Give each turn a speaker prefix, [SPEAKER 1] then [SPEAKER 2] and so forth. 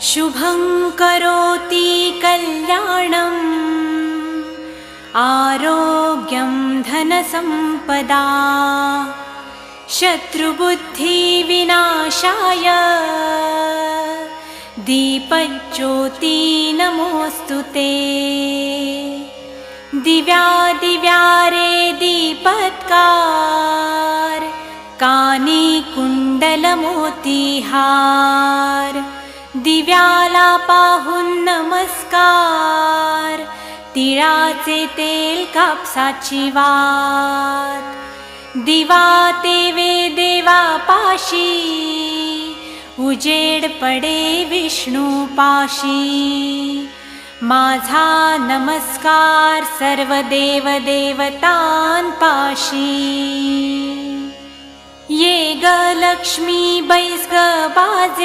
[SPEAKER 1] शुभं करोति कल्याणम् आरोग्यं धनसम्पदा शत्रुबुद्धिविनाशाय दीपज्योति नमोऽस्तुते। दिव्यादिव्यारे दीपत्कार कानी कुंडलमोतीहार दिव्याला पाहून नमस्कार तिळाचे तेल कापसाची वात दिवा तेवे देवा पाशी उजेड पडे विष्णू पाशी माझा नमस्कार सर्व देव देवतांपाशी ये ग लक्ष्मी बैस ग बाजे